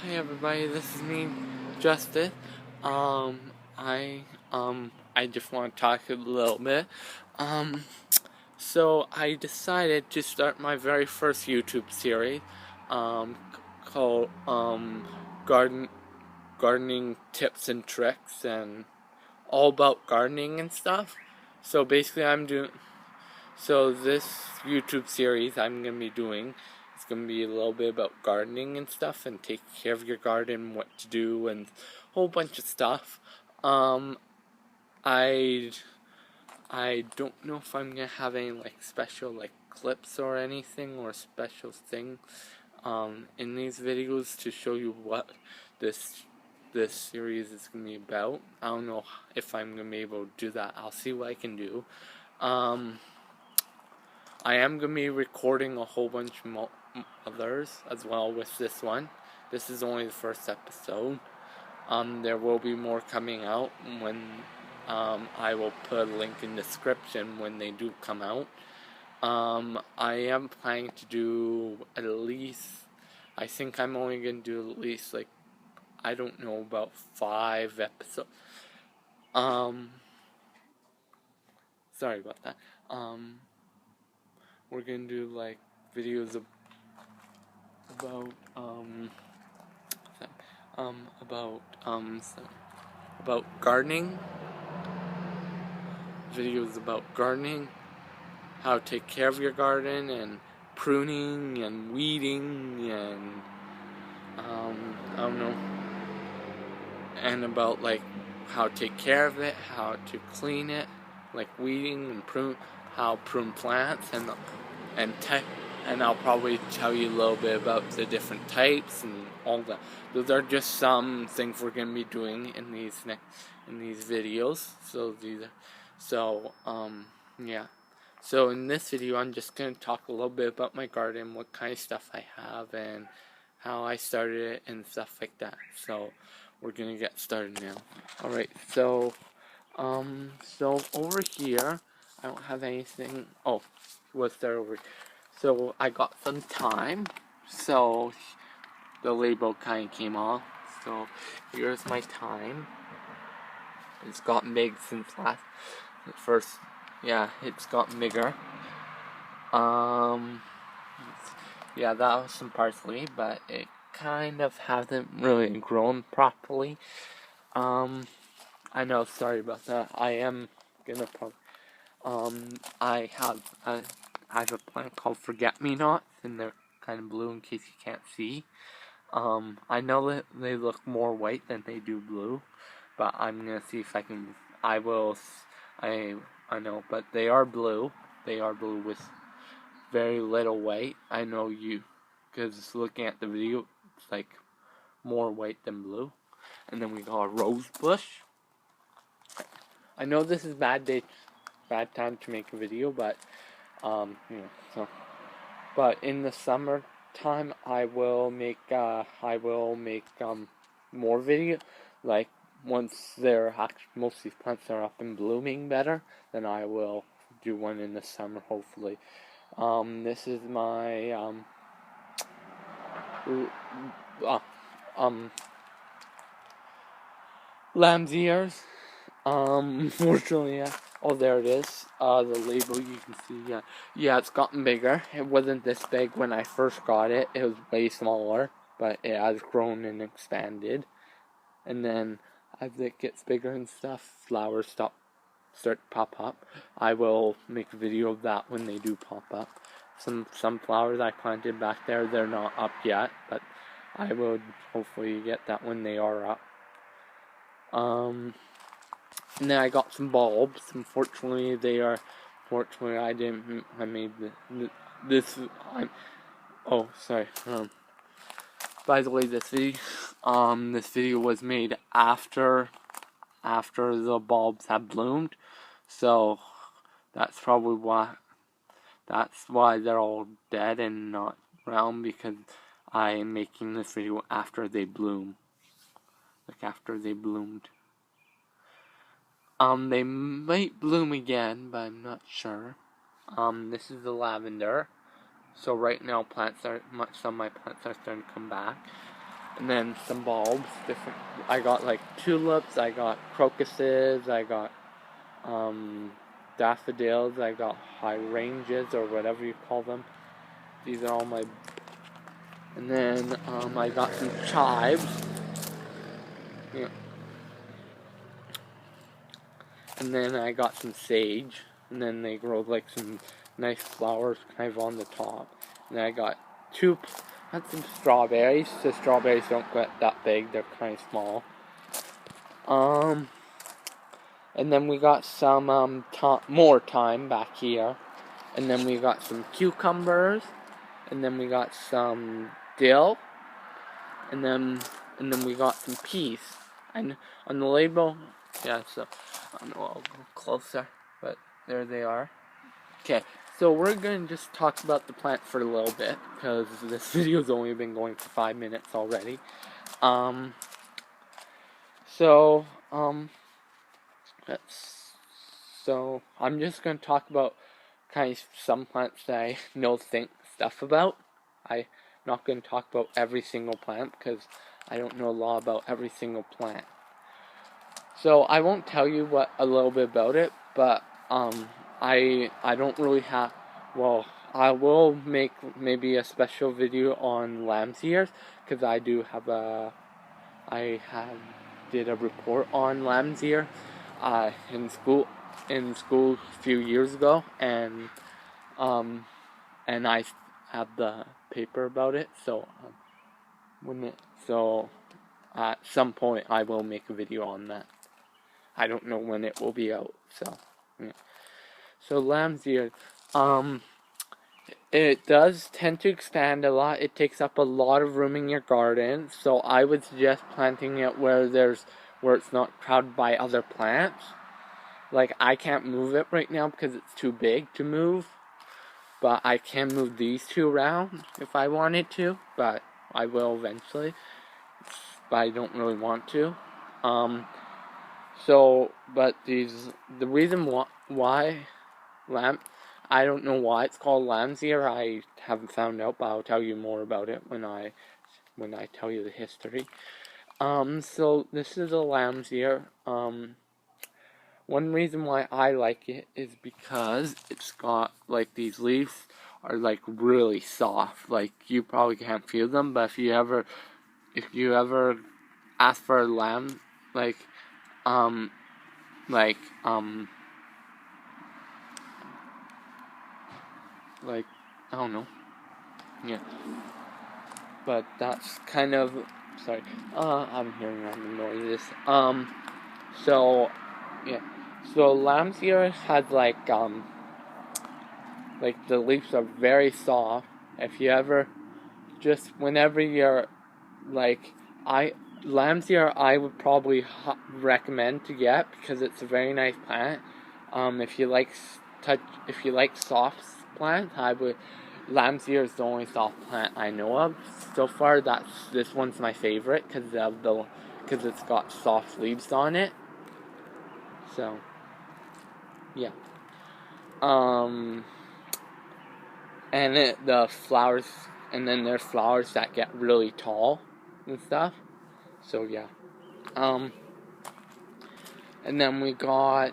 Hi everybody, this is me, Justin. Um, I I just want to talk a little bit. Um, so I decided to start my very first YouTube series, called garden gardening tips and tricks and all about gardening and stuff. So basically, this YouTube series I'm gonna be doing, it's gonna be a little bit about gardening and stuff, and take care of your garden, what to do, and a whole bunch of stuff. Um, I I don't know if I'm gonna have any special clips or anything or special thing in these videos to show you what this series is gonna be about. I don't know if I'm gonna be able to do that. I'll see what I can do. I am going to be recording a whole bunch others as well with this one. This is only the first episode. There will be more coming out when I will put a link in the description when they do come out. I am planning to do at least, I think I'm only going to do at least I don't know, about 5 episodes. Sorry about that. We're going to do videos about about about gardening, videos about gardening, how to take care of your garden, and pruning and weeding, and I don't know, and about how to take care of it, how to clean it, weeding and how prune plants, and I'll probably tell you a little bit about the different types and all that. Those are just some things we're gonna be doing in these videos. Yeah. So in this video, I'm just gonna talk a little bit about my garden, what kind of stuff I have, and how I started it, and stuff like that. So we're gonna get started now. All right. So over here, I don't have anything. Oh, what's there over? So I got some thyme. So the label kind of came off. So here's my thyme. It's gotten big since first. Yeah, it's gotten bigger. Yeah, that was some parsley, but it kind of hasn't really grown properly. I know. Sorry about that. I am gonna probably. I have a plant called Forget-Me-Nots, and they're kind of blue in case you can't see. I know that they look more white than they do blue, but I'm gonna see if I can. I will. I know, but they are blue. They are blue with very little white. I know because looking at the video, it's more white than blue. And then we got a rose bush. I know this is bad time to make a video, but so. But in the summertime, I will make more video. Once most of these plants are up and blooming better, then I will do one in the summer, hopefully. This is my lamb's ears. Fortunately, yeah. Oh, there it is. The label, you can see. Yeah, it's gotten bigger. It wasn't this big when I first got it. It was way smaller, but it has grown and expanded. And then as it gets bigger and stuff, flowers start to pop up. I will make a video of that when they do pop up. Some flowers I planted back there, they're not up yet, but I will hopefully get that when they are up. And then I got some bulbs. Unfortunately, I made this. Oh, sorry. By the way, this video was made after the bulbs have bloomed, so that's probably why. That's why they're all dead and not round, because I am making this video after they bloom. After they bloomed. They might bloom again, but I'm not sure. This is the lavender. So right now, some of my plants are starting to come back. and then some bulbs. Different. I got like tulips. I got crocuses. I got daffodils. I got hydrangeas or whatever you call them. These are all my. And then I got some chives. Yeah. And then I got some sage. And then they grow like some nice flowers kind of on the top. And then I got some strawberries. The strawberries don't get that big. They're kind of small. And then we got some more thyme back here. And then we got some cucumbers. And then we got some dill. And then we got some peas. And on the label, yeah, so I don't know, I'll go closer, but there they are. Okay, so we're going to just talk about the plant for a little bit, because this video's only been going for 5 minutes already. So I'm just going to talk about kind of some plants that I know stuff about. I'm not going to talk about every single plant, because I don't know a lot about every single plant. So I won't tell you a little bit about it, but I don't really have. Well, I will make maybe a special video on lamb's ears, because I did a report on lamb's ear in school a few years ago, and I have the paper about it. So at some point I will make a video on that. I don't know when it will be out. So yeah. So lamb's ear, it does tend to expand a lot. It takes up a lot of room in your garden. So I would suggest planting it where it's not crowded by other plants. Like, I can't move it right now because it's too big to move. But I can move these two around if I wanted to. But I will eventually. But I don't really want to. But the reason why I don't know why it's called lamb's ear. I haven't found out, but I'll tell you more about it when I tell you the history. So this is a lamb's ear. One reason why I like it is because it's got, like, these leaves are, like, really soft. Like, you probably can't feel them, but if you ever ask for a lamb, I don't know. Yeah. But that's kind of, sorry, I'm hearing random noises. So, yeah. So lamb's ear has the leaves are very soft. If you ever, whenever you're, lamb's ear I would probably recommend to get, because it's a very nice plant. If you like soft plants, lamb's ear is the only soft plant I know of. So far, this one's my favorite because it's got soft leaves on it. So, yeah. And the flowers, and then there's flowers that get really tall and stuff. So yeah. And then we got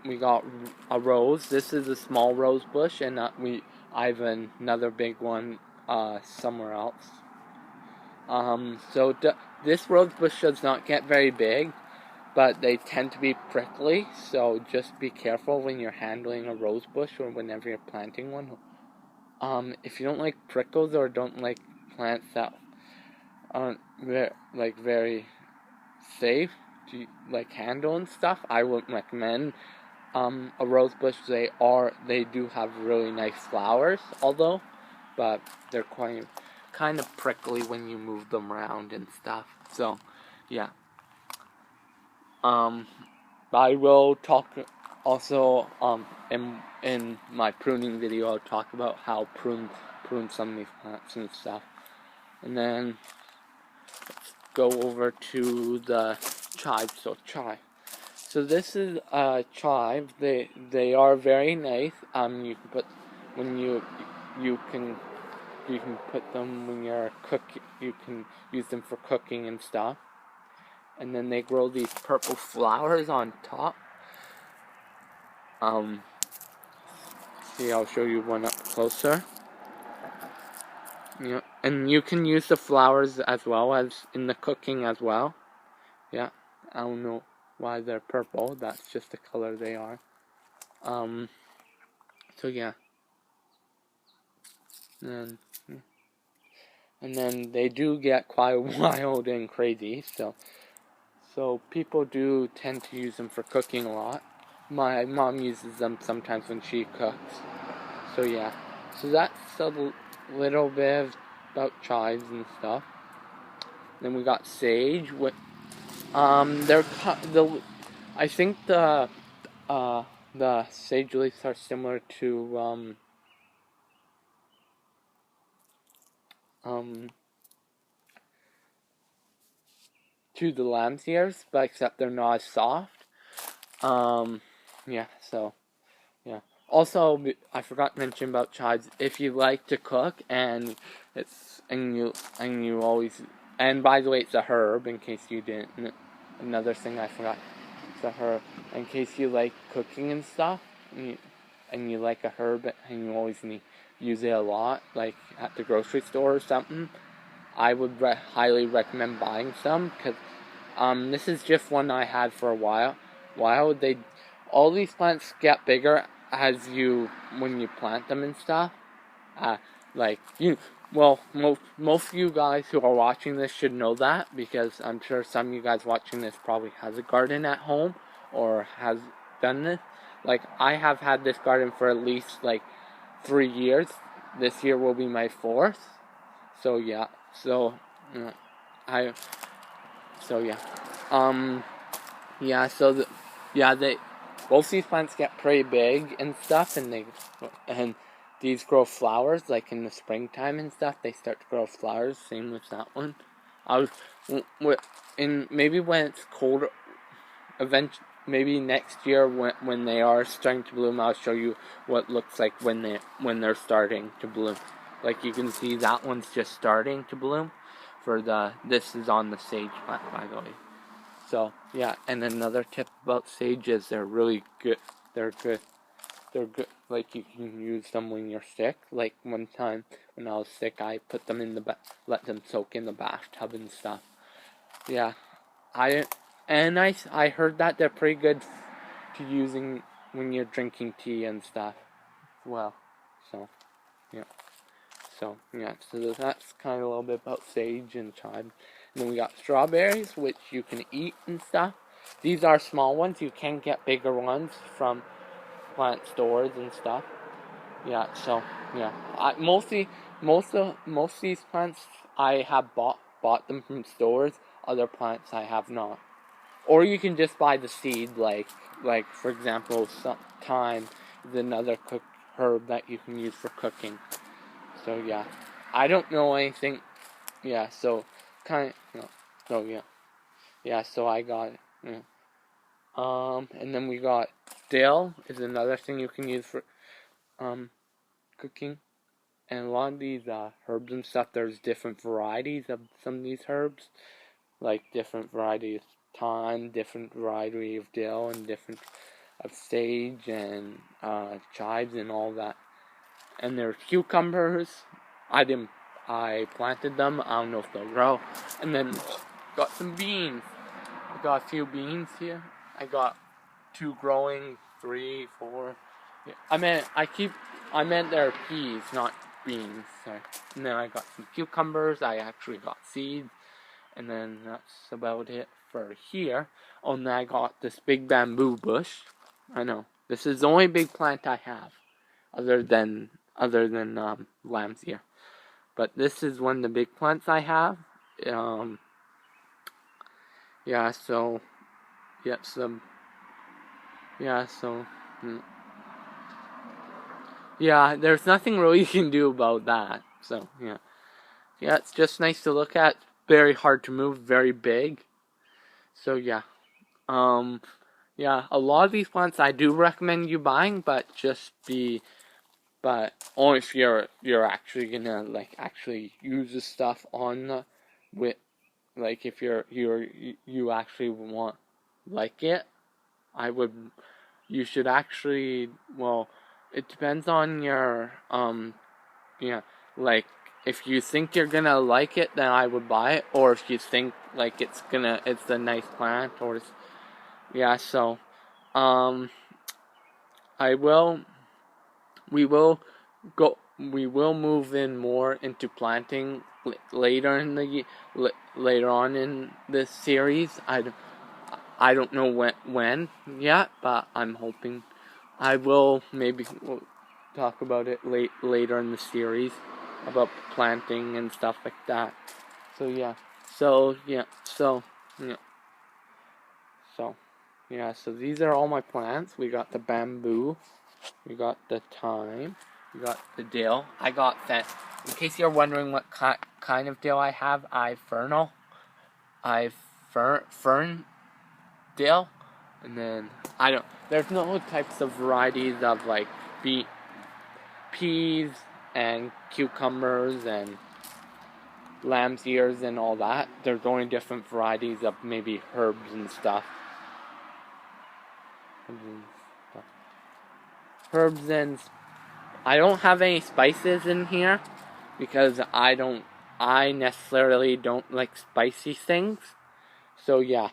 we got a rose. This is a small rose bush, and I have another big one somewhere else. So this rose bush does not get very big, but they tend to be prickly. So just be careful when you're handling a rose bush or whenever you're planting one. If you don't like prickles or don't like plants that aren't very safe to handle and stuff, I wouldn't recommend a rose bush. They do have really nice flowers, but they're kind of prickly when you move them around and stuff. So yeah. I will talk also in my pruning video. I'll talk about how prune some of these plants and stuff. And then let's go over to the chive. So this is a chive. They are very nice. You can put you can put them when you're cooking. You can use them for cooking and stuff. And then they grow these purple flowers on top. See, I'll show you one up closer. Yeah, and you can use the flowers as well as in the cooking as well. Yeah, I don't know why they're purple. That's just the color they are. So yeah. And then they do get quite wild and crazy. So people do tend to use them for cooking a lot. My mom uses them sometimes when she cooks. So yeah. So that's a little bit about chives and stuff. Then we got sage. I think the sage leaves are similar to the lamb's ears, but except they're not as soft. Yeah. So yeah. Also, I forgot to mention about chives. If you like to cook and you always, and by the way, it's a herb in case you didn't. Another thing I forgot, it's a herb. In case you like cooking and stuff, and you like a herb and you always use it a lot, like at the grocery store or something, I would highly recommend buying some, because this is just one I had for a while. All these plants get bigger when you plant them and stuff. Most of you guys who are watching this should know that, because I'm sure some of you guys watching this probably has a garden at home or has done this. Like, I have had this garden for at least 3 years. This year will be my 4th. So yeah. So yeah. Yeah. They both these plants get pretty big and stuff, and these grow flowers like in the springtime and stuff. They start to grow flowers. Same with that one. Maybe when it's colder, maybe next year when they are starting to bloom, I'll show you what it looks like when they're starting to bloom. Like, you can see that one's just starting to bloom. This is on the sage plant, by the way. So yeah, and another tip about sage is they're really good. They're good. Like, you can use them when you're sick. Like, one time when I was sick, I put them let them soak in the bathtub and stuff. Yeah, I heard that they're pretty good to using when you're drinking tea and stuff. Well, so yeah. So that's kind of a little bit about sage and chive. And then we got strawberries, which you can eat and stuff. These are small ones. You can get bigger ones from plant stores and stuff. Yeah. So yeah, most of these plants I have bought them from stores. Other plants I have not. Or you can just buy the seed, like for example, thyme is another herb that you can use for cooking. So yeah, I don't know anything. Yeah, so so yeah. So I got it. Yeah. And then we got dill is another thing you can use for cooking. And a lot of these herbs and stuff, there's different varieties of some of these herbs, like different varieties of thyme, different variety of dill, and different of sage and chives and all that. And there's cucumbers. I planted them. I don't know if they'll grow. And then got some beans. I got a few beans here. I got 2 growing, 3, 4. Yeah. I meant they're peas, not beans. Sorry. And then I got some cucumbers. I actually got seeds. And then that's about it for here. Oh, and then I got this big bamboo bush. I know. This is the only big plant I have, other than lamb's ear. But this is one of the big plants I have. Yeah. So yeah. Yeah. There's nothing really you can do about that. So yeah. Yeah. It's just nice to look at. Very hard to move. Very big. So yeah. Yeah. A lot of these plants I do recommend you buying, but just be but only if you're actually gonna like actually use the stuff on the with like if you actually want like it. You should actually, well, it depends on your yeah, like if you think you're gonna like it, then I would buy it, or if you think like it's a nice plant, or yeah. So I will we will we will move in more into planting later in later on in this series. I don't know when yet, but I'm hoping I will. Maybe we'll talk about it later in the series about planting and stuff like that. So yeah. So yeah. So yeah. So yeah. So these are all my plants. We got the bamboo. We got the thyme. We got the dill. I got that. In case you're wondering what kind of dill I have, fern dill. And then there's no types of varieties of like peas and cucumbers and lamb's ears and all that. There's only different varieties of maybe herbs and stuff. Herbs and I don't have any spices in here because I necessarily don't like spicy things. So yeah.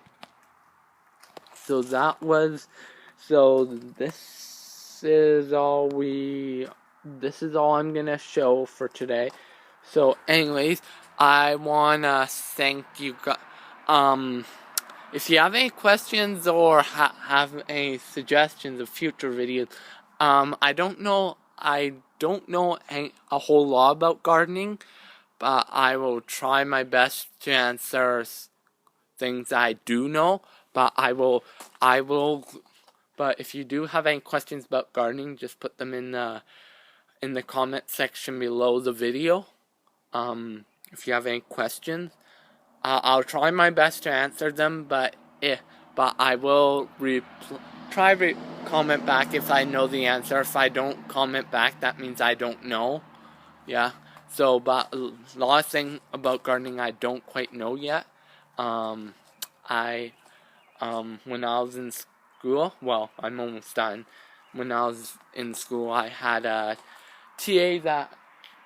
So this is all I'm gonna show for today. So anyways, I wanna thank you guys. If you have any questions or have any suggestions of future videos, I don't know a whole lot about gardening, but I will try my best to answer things I do know. But but if you do have any questions about gardening, just put them in the comment section below the video. If you have any questions, I'll try my best to answer them, but I will comment back if I know the answer. If I don't comment back, that means I don't know. Yeah. So, but a lot of things about gardening I don't quite know yet. When I was in school, well, I'm almost done. When I was in school, I had a TA that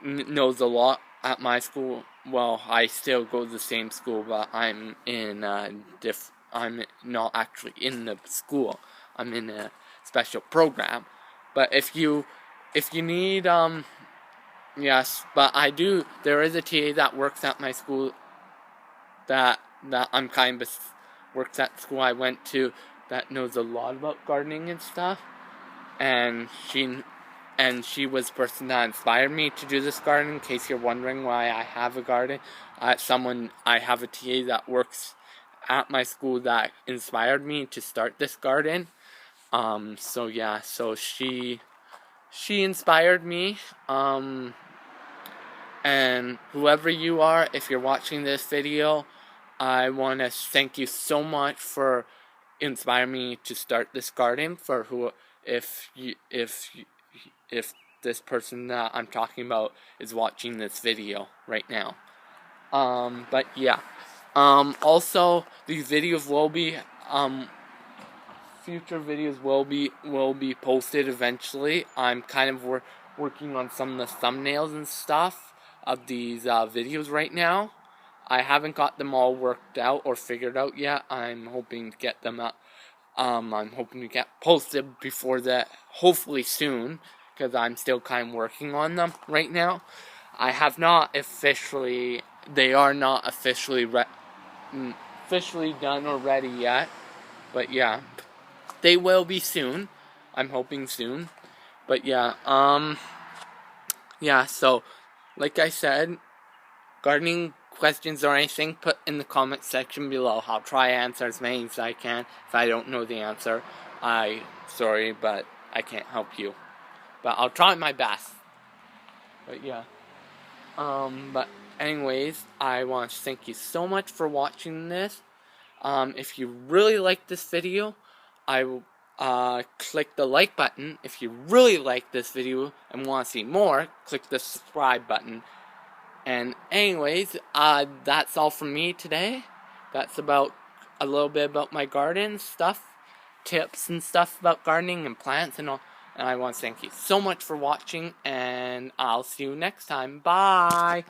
knows a lot at my school. Well, I still go to the same school, but I'm I'm not actually in the school. I'm in a special program. But if you need yes, but there is a TA that works at my school that I'm kind of works at school I went to that knows a lot about gardening and stuff, and she was the person that inspired me to do this garden. In case you're wondering why I have a garden, I have a TA that works at my school that inspired me to start this garden. So yeah, so she inspired me. And whoever you are, if you're watching this video, I want to thank you so much for inspiring me to start this garden. If this person that I'm talking about is watching this video right now. But yeah. Also, these videos will be future videos will be posted eventually. I'm kind of working on some of the thumbnails and stuff of these videos right now. I haven't got them all worked out or figured out yet. I'm hoping to get them up. I'm hoping to get posted before that, hopefully soon, because I'm still kind of working on them right now. They are not officially done or ready yet, but yeah, they will be soon. I'm hoping soon, but yeah, yeah. So, like I said, gardening questions or anything, put in the comment section below. I'll try to answer as many as I can. If I don't know the answer, sorry, but I can't help you. But I'll try my best. But yeah. But anyways, I want to thank you so much for watching this. If you really like this video, click the like button. If you really like this video and want to see more, click the subscribe button. And anyways, that's all from me today. That's about a little bit about my garden stuff, tips and stuff about gardening and plants and all. And I want to thank you so much for watching, and I'll see you next time. Bye!